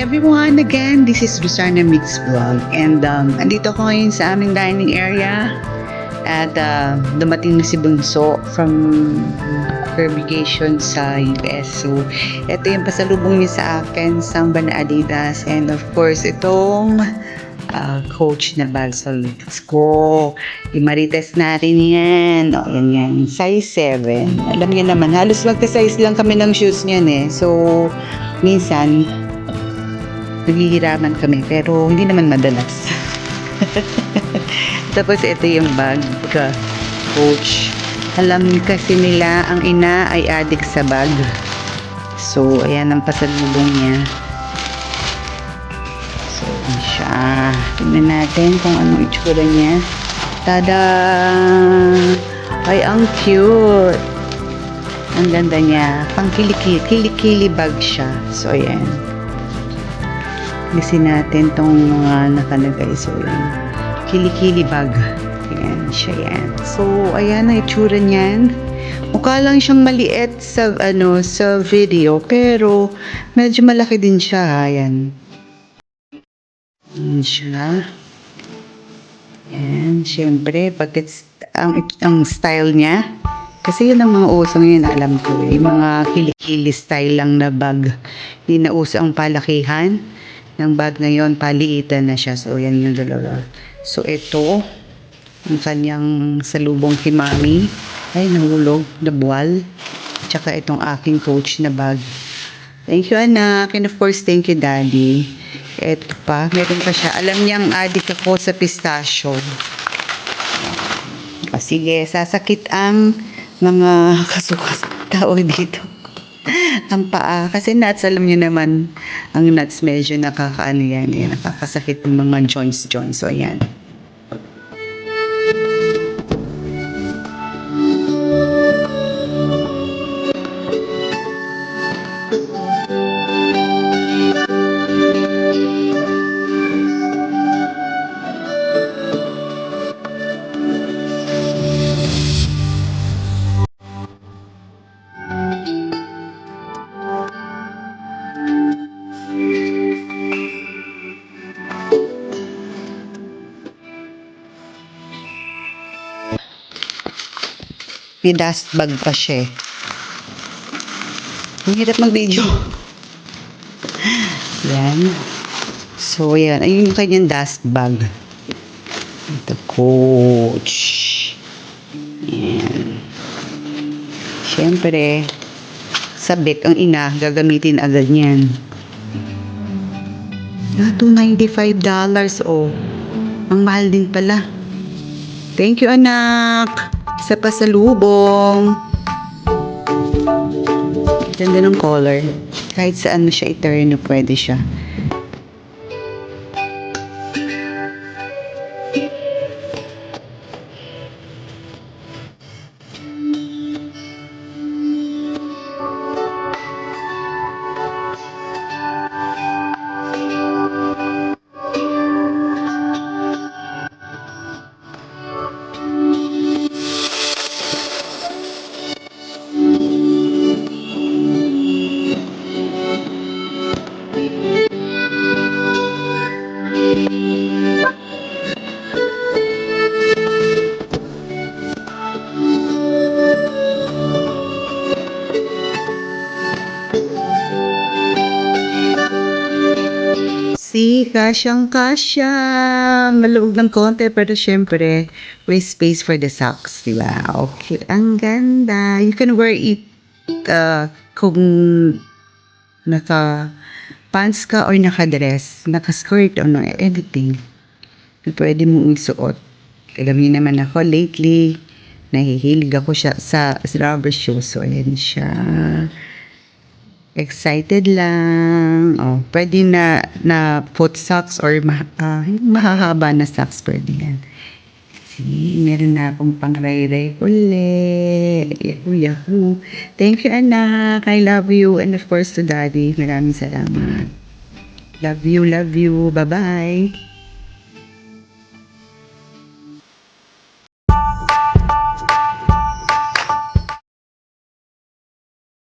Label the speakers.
Speaker 1: everyone, again, this is Rosana Mix Vlog and andito ako ngayon sa aming dining area at dumating na si Bunso from her vacation sa US. So, ito yung pasalubong niya sa akin, Samba na Adidas, and of course, itong Coach na bag. So, let's go. I-marites natin yan. O, yan. Size 7. Alam niyo naman, halos magka-size lang kami ng shoes niyan eh. So, minsan, naghihiraman kami. Pero, hindi naman madalas. Tapos, ito yung bag. Coach. Alam kasi nila, ang ina ay addict sa bag. So, ayan ang pasalubong niya. So, ayan siya. Tingnan natin kung anong itsura niya. Tada! Ay, ang cute! Ang ganda niya. Pang kilikili bag siya. So, ayan. Lisin natin tong mga nakalagay. So, ayan. Kilikili bag. Ayan siya yan. So, ayan ang itsura niyan. Mukha lang siyang maliit sa, sa video. Pero, medyo malaki din siya. Ayan. Ayan siya. Ayan. Siyempre, pagkat ang style niya. Kasi yun ang mga uso ngayon, alam ko. Yung mga kilikili style lang na bag. Hindi na uso ang palakihan ng bag ngayon. Paliitan na siya. So, yan yung dalawa. So, ito. Ang kanyang salubong kay Mami. Ay, nahulog. Nabuwal. Tsaka itong aking Coach na bag. Thank you, anak. And of course, thank you, Daddy. Ito pa. Meron pa siya. Alam niyang addict ako sa pistachio. Sige, sasakit ang mga kasukas tao dito. Ang paa. Kasi nuts, alam niyo naman, ang nuts medyo nakakaano yan. Nakakasakit ng mga joints. So, ayan. May dust bag pa siya. Ang hirap mag-video. Yan. So, yan. Ayun yung kanyang dust bag. Ito, Coach. Yan. Siyempre, sabik ang ina, gagamitin agad niyan. $295. Oh. Ang mahal din pala. Thank you, anak. Sa pasalubong. Ganda ng color. Kahit saan mo siya i-turn, pwede siya. Kasyang-kasya. Maluwag ng konti, pero syempre, may space for the socks, diba? Okay, ang ganda. You can wear it kung naka-pants ka or naka-dress, naka-skirt or anything. Pwede mong isuot. Alam niyo naman ako, lately, nahihilig ako siya sa rubber shoes. So, ayan siya. Excited lang. Oh, pwede na foot socks or mahahaba na socks, pwede yan. See, meron na akong pang-ray-ray uli. Yahoo. Thank you, anak. I love you. And of course to Daddy. Maraming salamat. Love you. Bye-bye.